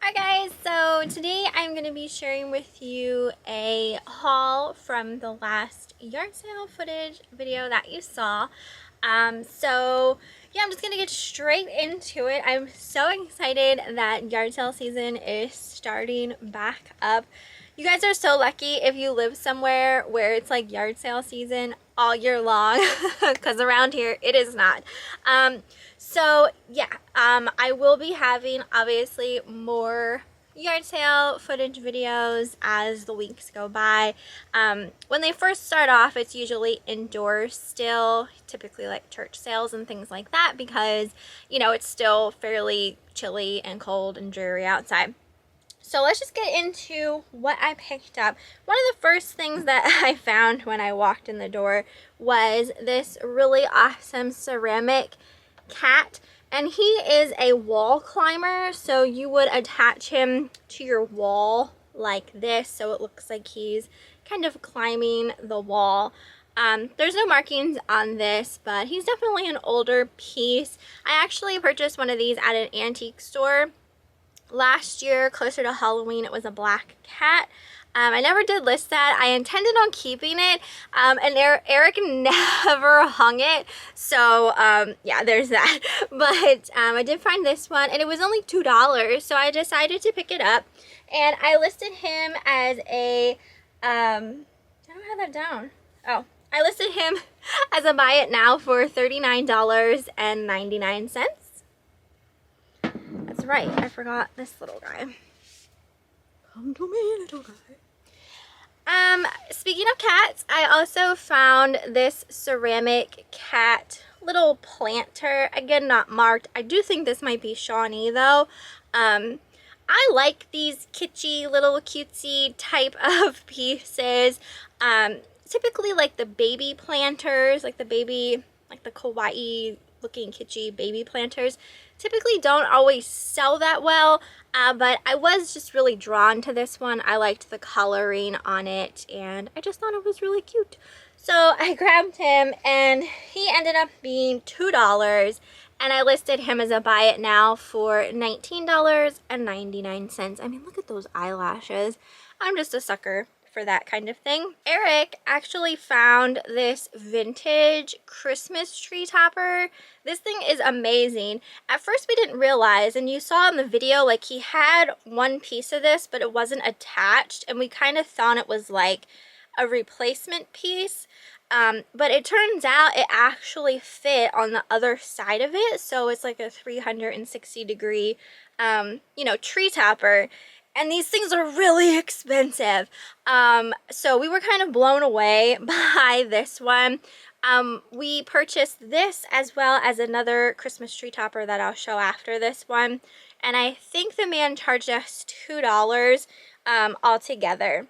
Hi guys, so today I'm going to be sharing with you a haul from the last yard sale footage video that you saw. Yeah, I'm just going to get straight into it. I'm so excited that yard sale season is starting back up. You guys are so lucky if you live somewhere where it's like yard sale season all year long, because around here it is not. I will be having obviously more yard sale footage videos as the weeks go by. When they first start off, it's usually indoors still, typically like church sales and things like that, because you know it's still fairly chilly and cold and dreary outside. So let's just get into what I picked up. One of the first things that I found when I walked in the door was this really awesome ceramic cat. And he is a wall climber, so you would attach him to your wall like this, so it looks like he's kind of climbing the wall. There's no markings on this, but he's definitely an older piece. I actually purchased one of these at an antique store last year, closer to Halloween. It was a black cat. I never did list that. I intended on keeping it, and Eric never hung it, so yeah, there's that. But I did find this one, and it was only $2, so I decided to pick it up, and I listed him as a, I don't have that down. Oh, I listed him as a buy it now for $39.99. That's right, I forgot this little guy. Come to me, little guy. Speaking of cats, I also found this ceramic cat little planter. Again, not marked. I do think this might be Shawnee though. I like these kitschy little cutesy type of pieces. Typically like the baby planters, like the kawaii looking kitschy baby planters typically don't always sell that well, but I was just really drawn to this one. I liked the coloring on it, and I just thought it was really cute. So I grabbed him, and he ended up being $2, and I listed him as a buy it now for $19.99. I mean, look at those eyelashes. I'm just a sucker for that kind of thing. Eric actually found this vintage Christmas tree topper. This thing is amazing. At first we didn't realize, and you saw in the video, like he had one piece of this, but it wasn't attached, and we kind of thought it was like a replacement piece. But it turns out it actually fit on the other side of it, so it's like a 360-degree, you know, tree topper. And these things are really expensive. So we were kind of blown away by this one. We purchased this as well as another Christmas tree topper that I'll show after this one. And I think the man charged us $2 altogether.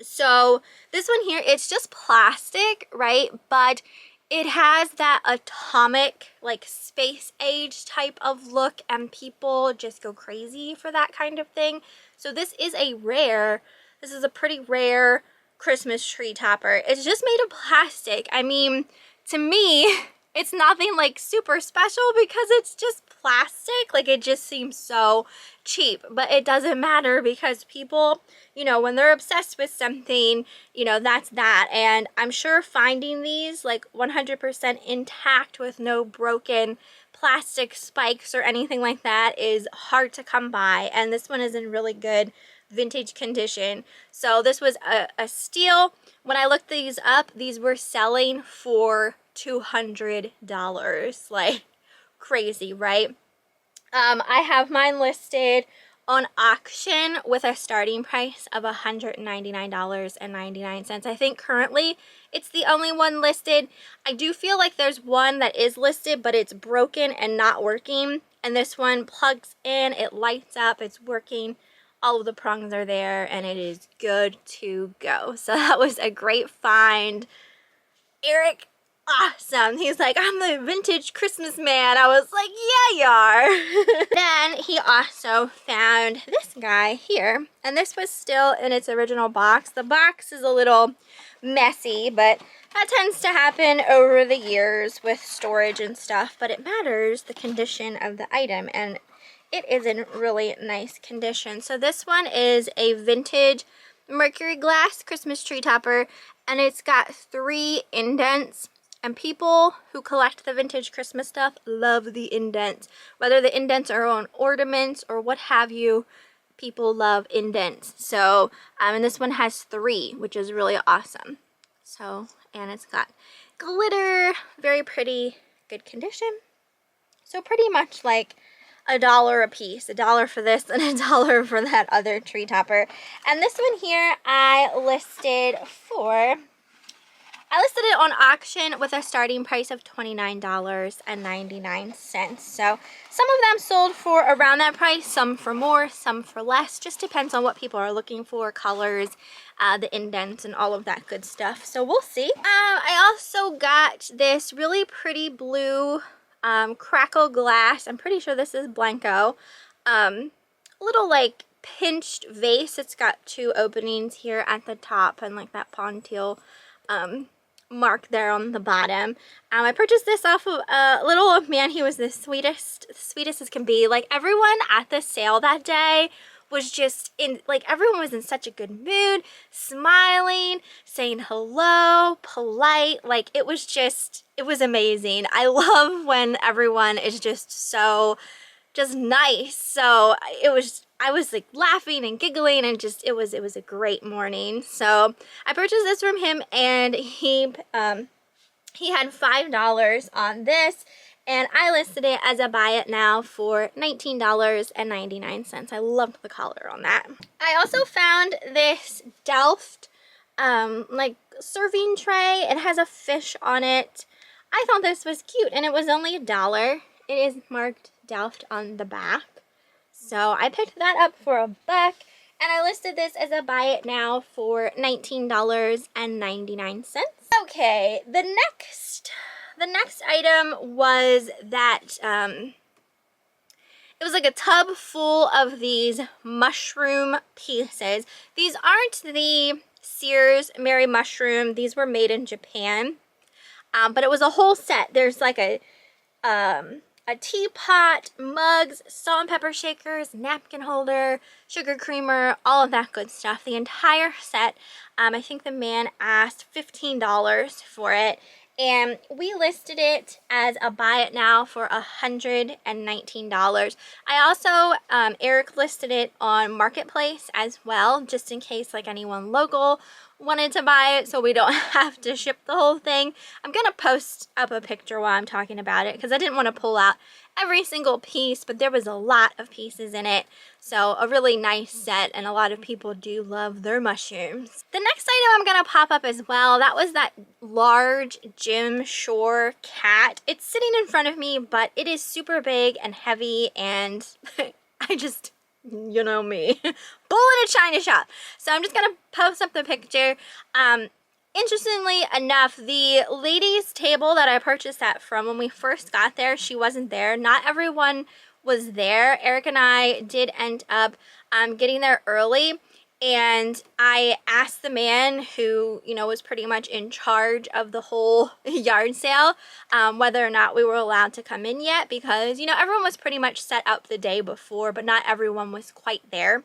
So this one here, it's just plastic, right? But it has that atomic, like space age type of look, and people just go crazy for that kind of thing. So this is a pretty rare Christmas tree topper. It's just made of plastic. I mean, to me, it's nothing like super special because it's just plastic. Like, it just seems so cheap, but it doesn't matter because people, you know, when they're obsessed with something, you know, that's that. And I'm sure finding these like 100% intact with no broken plastic spikes or anything like that is hard to come by, and this one is in really good vintage condition. So this was a steal. When I looked these up, these were selling for $200. Like, crazy, right? I have mine listed on auction with a starting price of $199.99. I think currently it's the only one listed. I do feel like there's one that is listed, but it's broken and not working. And this one plugs in, it lights up, it's working. All of the prongs are there, and it is good to go. So that was a great find. Eric, awesome. He's like, I'm the vintage Christmas man. I was like, yeah, you are. Then he also found this guy here, and this was still in its original box. The box is a little messy, but that tends to happen over the years with storage and stuff, but it matters the condition of the item. And it is in really nice condition. So this one is a vintage Mercury glass Christmas tree topper, and it's got 3 indents. And people who collect the vintage Christmas stuff love the indents. Whether the indents are on ornaments or what have you, people love indents. So, and this one has 3, which is really awesome. So, and it's got glitter, very pretty, good condition. So pretty much like $1 a piece, $1 for this and $1 for that other tree topper. And this one here I listed it on auction with a starting price of $29.99. So some of them sold for around that price, some for more, some for less. Just depends on what people are looking for, colors, the indents, and all of that good stuff. So we'll see. I also got this really pretty blue crackle glass. I'm pretty sure this is Blanco. Little like pinched vase. It's got 2 openings here at the top and like that pawn teal mark there on the bottom. I purchased this off of a little old man. He was the sweetest as can be. Like, everyone at the sale that day was just in, like, everyone was in such a good mood, smiling, saying hello, polite. Like, it was amazing. I love when everyone is just nice. So I was like laughing and giggling, and just it was a great morning. So I purchased this from him, and he had $5 on this, and I listed it as a buy it now for $19.99. I loved the color on that. I also found this Delft like serving tray. It has a fish on it. I thought this was cute, and it was only $1. It is marked Delft on the back. So I picked that up for $1, and I listed this as a buy it now for $19.99. Okay, the next item was that it was like a tub full of these mushroom pieces. These aren't the Sears Merry Mushroom. These were made in Japan. But it was a whole set. There's like a teapot, mugs, salt and pepper shakers, napkin holder, sugar creamer, all of that good stuff. The entire set. I think the man asked $15 for it, and we listed it as a buy it now for $119. I also, Eric listed it on Marketplace as well, just in case like anyone local wanted to buy it, so we don't have to ship the whole thing. I'm gonna post up a picture while I'm talking about it, because I didn't want to pull out every single piece, but there was a lot of pieces in it. So a really nice set, and a lot of people do love their mushrooms. The next item I'm gonna pop up as well, that was that large Jim Shore cat. It's sitting in front of me, but it is super big and heavy, and I just, you know me, bull in a china shop. So I'm just gonna post up the picture. Interestingly enough, the lady's table that I purchased that from, when we first got there, she wasn't there. Not everyone was there. Eric and I did end up getting there early, and I asked the man who, you know, was pretty much in charge of the whole yard sale whether or not we were allowed to come in yet, because, you know, everyone was pretty much set up the day before, but not everyone was quite there.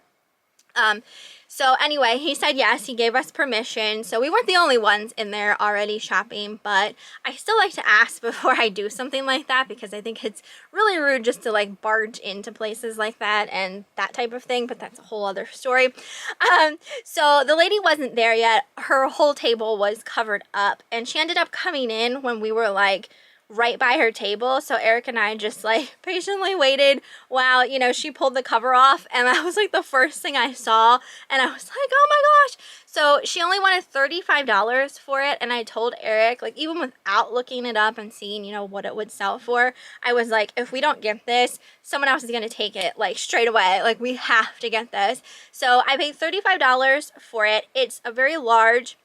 So anyway, he said yes, he gave us permission. So we weren't the only ones in there already shopping, but I still like to ask before I do something like that, because I think it's really rude just to like barge into places like that and that type of thing, but that's a whole other story. So the lady wasn't there yet. Her whole table was covered up, and she ended up coming in when we were like right by her table. So Eric and I just like patiently waited while, you know, she pulled the cover off, and that was like the first thing I saw, and I was like, oh my gosh. So she only wanted $35 for it, and I told Eric, like, even without looking it up and seeing, you know, what it would sell for, I was like, if we don't get this, someone else is gonna take it like straight away. Like, we have to get this. So I paid $35 for it. It's a very large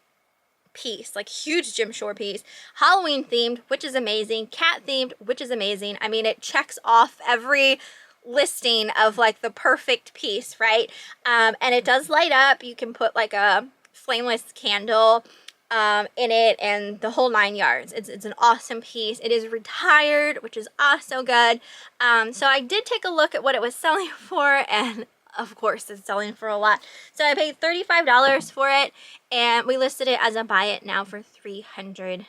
piece, like huge Jim Shore piece, Halloween themed, which is amazing, cat themed, which is amazing. I mean, it checks off every listing of like the perfect piece, right? And it does light up. You can put like a flameless candle in it and the whole 9 yards. It's an awesome piece. It is retired, which is also good. So I did take a look at what it was selling for, and of course it's selling for a lot. So I paid $35 for it, and we listed it as a buy it now for $300.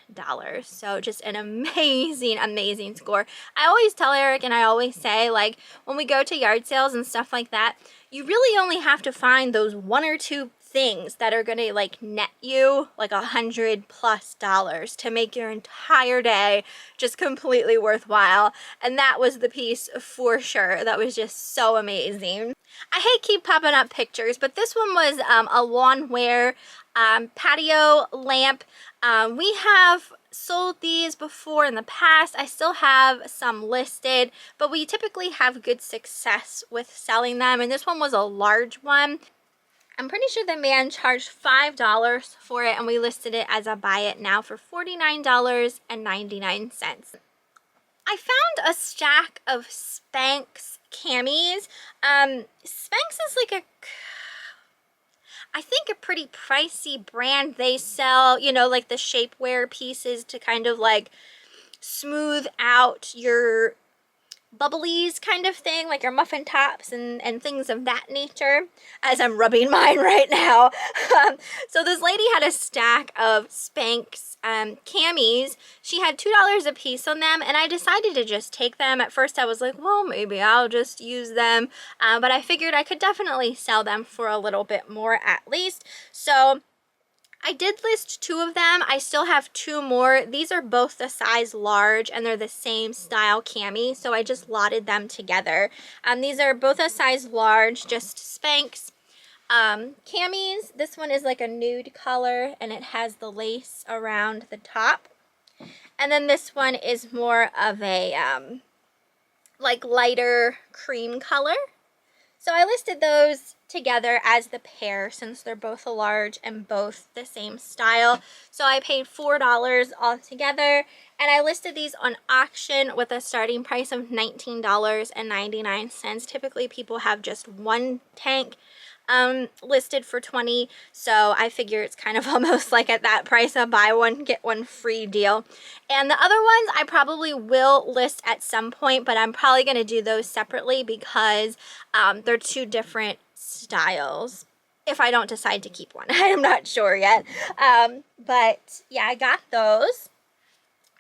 So just an amazing, amazing score. I always tell Eric, and I always say, like, when we go to yard sales and stuff like that, you really only have to find those one or two things that are gonna like net you like $100+ to make your entire day just completely worthwhile. And that was the piece for sure. That was just so amazing. I hate keep popping up pictures, but this one was a lawnware patio lamp. We have sold these before in the past. I still have some listed, but we typically have good success with selling them, and this one was a large one. I'm pretty sure the man charged $5 for it, and we listed it as a buy it now for $49.99. I found a stack of Spanx Camis. Spanx is like I think a pretty pricey brand. They sell, you know, like the shapewear pieces to kind of like smooth out your bubblies kind of thing, like your muffin tops and things of that nature, as I'm rubbing mine right now. So this lady had a stack of Spanx camis. She had $2 a piece on them, and I decided to just take them. At first I was like, well, maybe I'll just use them, but I figured I could definitely sell them for a little bit more at least. So I did list 2 of them. I still have 2 more. These are both the size large, and they're the same style cami, so I just lotted them together. These are both a size large, just Spanx camis. This one is like a nude color, and it has the lace around the top. And then this one is more of a like lighter cream color. So I listed those together as the pair since they're both a large and both the same style. So I paid $4 altogether, and I listed these on auction with a starting price of $19.99. Typically people have just one tank listed for $20, so I figure it's kind of almost like at that price, a buy one get one free deal. And the other ones I probably will list at some point, but I'm probably going to do those separately because they're 2 different styles if I don't decide to keep one. I'm not sure yet, but yeah, I got those.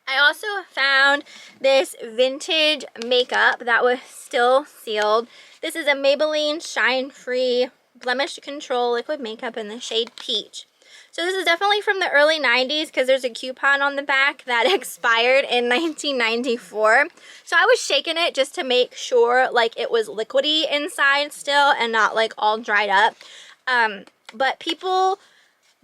I also found this vintage makeup that was still sealed. This is a Maybelline Shine Free Blemish Control liquid makeup in the shade Peach. So this is definitely from the early 90s because there's a coupon on the back that expired in 1994. So I was shaking it just to make sure like it was liquidy inside still and not like all dried up. But people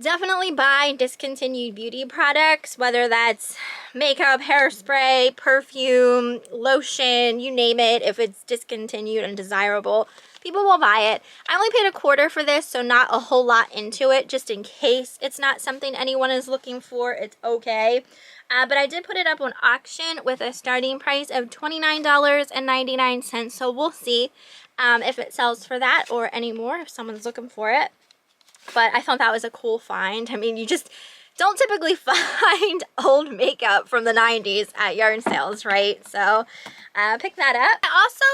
definitely buy discontinued beauty products, whether that's makeup, hairspray, perfume, lotion, you name it. If it's discontinued and desirable, people will buy it. I only paid $0.25 for this, so not a whole lot into it, just in case it's not something anyone is looking for. It's okay. But I did put it up on auction with a starting price of $29.99, so we'll see if it sells for that or any more if someone's looking for it. But I thought that was a cool find. I mean, you just don't typically find old makeup from the 90s at yard sales, right? So pick that up. I also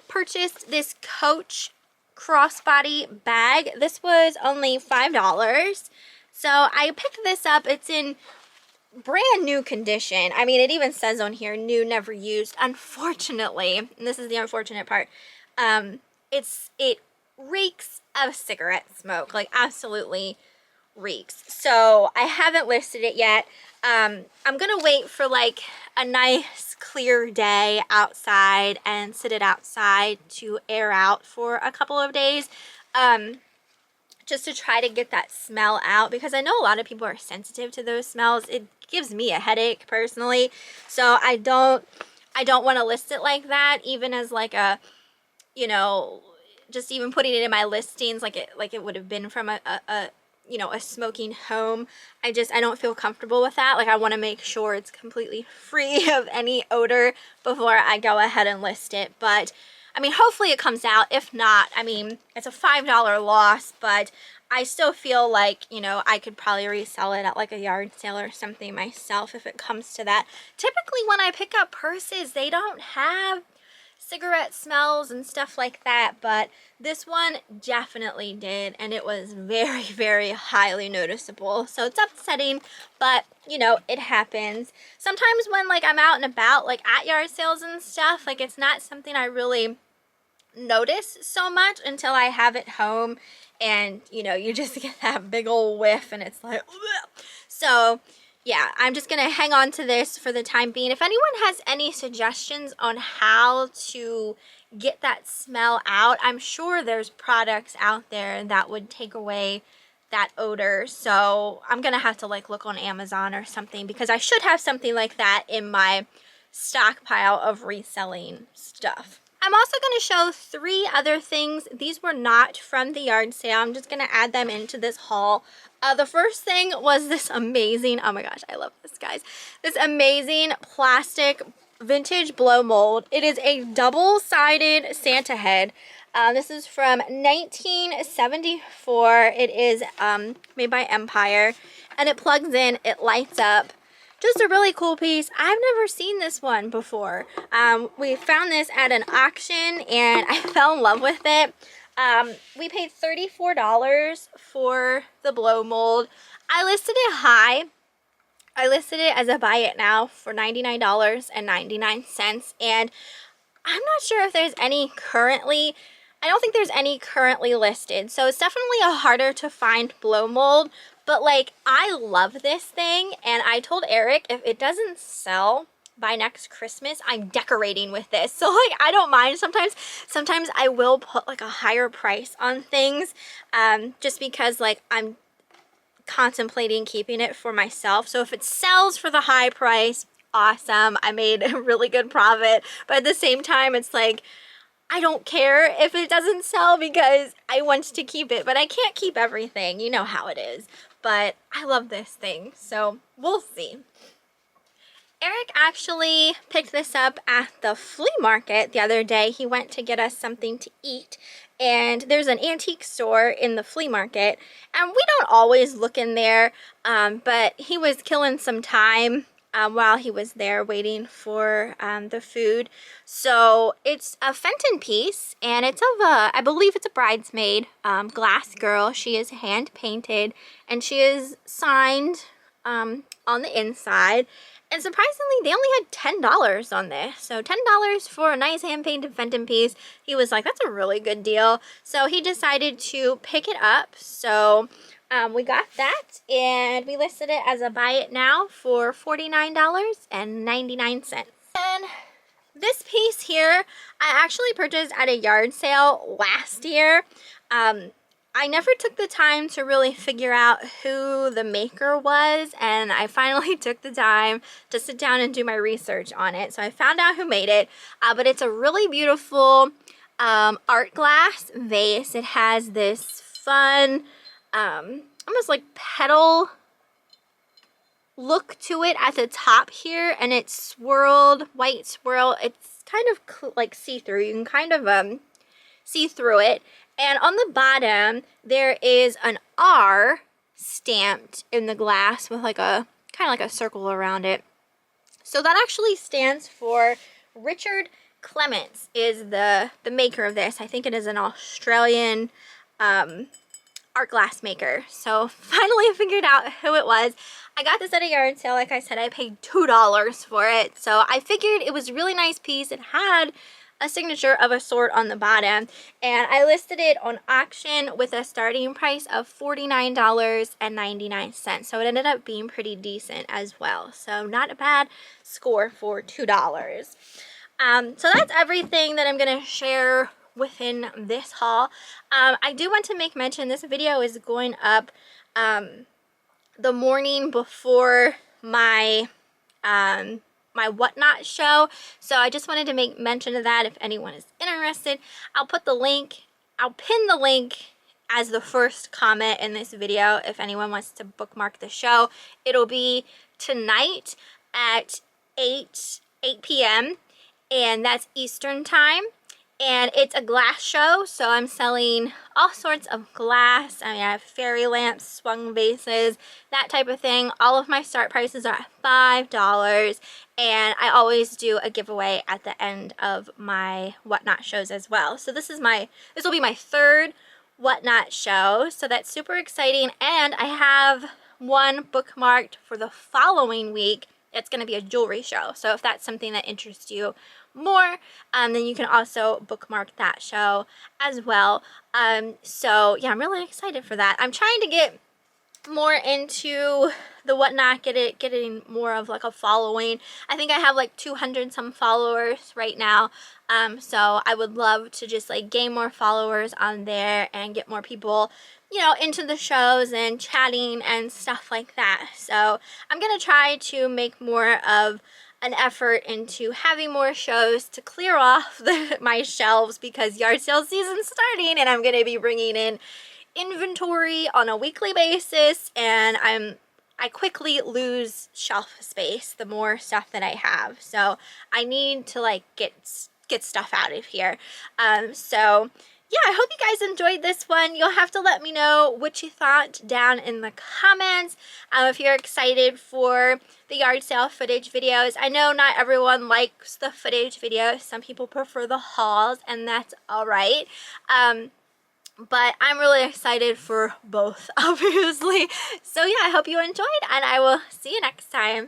purchased this Coach crossbody bag. This was only $5. So I picked this up. It's in brand new condition. I mean, it even says on here, new, never used. Unfortunately, and this is the unfortunate part, it reeks of cigarette smoke, like absolutely reeks. So I haven't listed it yet. I'm gonna wait for like a nice clear day outside and sit it outside to air out for a couple of days, just to try to get that smell out, because I know a lot of people are sensitive to those smells. It gives me a headache personally, so I don't want to list it like that, even as like a, you know, just even putting it in my listings like it would have been from a you know, a smoking home. I don't feel comfortable with that. Like, I want to make sure it's completely free of any odor before I go ahead and list it. But I mean, hopefully it comes out. If not, I mean, it's a $5 loss, but I still feel like, you know, I could probably resell it at like a yard sale or something myself if it comes to that. Typically when I pick up purses, they don't have cigarette smells and stuff like that, but this one definitely did, and it was very, very highly noticeable. So it's upsetting, but you know, it happens. Sometimes when like I'm out and about, like at yard sales and stuff, like it's not something I really notice so much until I have it home, and you know, you just get that big old whiff and it's like, ugh. So yeah, I'm just gonna hang on to this for the time being. If anyone has any suggestions on how to get that smell out, I'm sure there's products out there that would take away that odor. So I'm gonna have to like look on Amazon or something, because I should have something like that in my stockpile of reselling stuff. I'm also going to show 3 other things. These were not from the yard sale. I'm just going to add them into this haul. The first thing was this amazing, oh my gosh, I love this, guys. This amazing plastic vintage blow mold. It is a double-sided Santa head. This is from 1974. It is made by Empire, and it plugs in, it lights up. Just a really cool piece. I've never seen this one before. We found this at an auction and I fell in love with it. We paid $34 for the blow mold. I listed it high. I listed it as a buy it now for $99.99, and I'm not sure if there's any currently. I don't think there's any currently listed, so it's definitely a harder to find blow mold. But like, I love this thing, and I told Eric if it doesn't sell by next Christmas, I'm decorating with this. So like, I don't mind. Sometimes I will put like a higher price on things, just because like I'm contemplating keeping it for myself. So if it sells for the high price, awesome, I made a really good profit. But at the same time, it's like, I don't care if it doesn't sell because I want to keep it, but I can't keep everything. You know how it is. But I love this thing, so we'll see. Eric actually picked this up at the flea market the other day. He went to get us something to eat, and there's an antique store in the flea market, and we don't always look in there, but he was killing some time while he was there waiting for the food. So it's a Fenton piece, and it's of a, I believe it's a bridesmaid glass girl. She is hand painted, and she is signed on the inside. And surprisingly, they only had $10 on this. So $10 for a nice hand-painted Fenton piece. He was like, that's a really good deal. So he decided to pick it up. So we got that, and we listed it as a buy it now for $49.99. And this piece here, I actually purchased at a yard sale last year. I never took the time to really figure out who the maker was, and I finally took the time to sit down and do my research on it. So I found out who made it, but it's a really beautiful art glass vase. It has this fun, almost like petal look to it at the top here, and it's swirled, white swirl. It's kind of like see-through. You can kind of see through it. And on the bottom, there is an R stamped in the glass with like a, kind of like a circle around it. So that actually stands for Richard Clements is the maker of this. I think it is an Australian art glass maker. So finally I figured out who it was. I got this at a yard sale. Like I said, I paid $2 for it. So I figured it was a really nice piece. It had a signature of a sort on the bottom, and I listed it on auction with a starting price of $49.99. So it ended up being pretty decent as well. So not a bad score for $2. So that's everything that I'm going to share within this haul. I do want to make mention this video is going up the morning before my my whatnot show, so I just wanted to make mention of that if anyone is interested. I'll put the link, I'll pin the link as the first comment in this video if anyone wants to bookmark the show. It'll be tonight at 8 p.m. and that's Eastern time, and it's a glass show, so I'm selling all sorts of glass. I mean, I have fairy lamps, swung vases, that type of thing. All of my start prices are at $5, and I always do a giveaway at the end of my Whatnot shows as well. So this will be my third Whatnot show, so that's super exciting. And I have one bookmarked for the following week. It's going to be a jewelry show, so if that's something that interests you more, then you can also bookmark that show as well. So yeah, I'm really excited for that. I'm trying to get more into the Whatnot, getting more of like a following. I think I have like 200 some followers right now, so I would love to just like gain more followers on there and get more people, you know, into the shows and chatting and stuff like that. So I'm gonna try to make more of an effort into having more shows to clear off my shelves, because yard sale season's starting and I'm gonna be bringing in inventory on a weekly basis, and I quickly lose shelf space the more stuff that I have. So I need to like get stuff out of here. So yeah, I hope you guys enjoyed this one. You'll have to let me know what you thought down in the comments. If you're excited for the yard sale footage videos. I know not everyone likes the footage videos. Some people prefer the hauls, and that's all right. But I'm really excited for both, obviously. So yeah, I hope you enjoyed, and I will see you next time.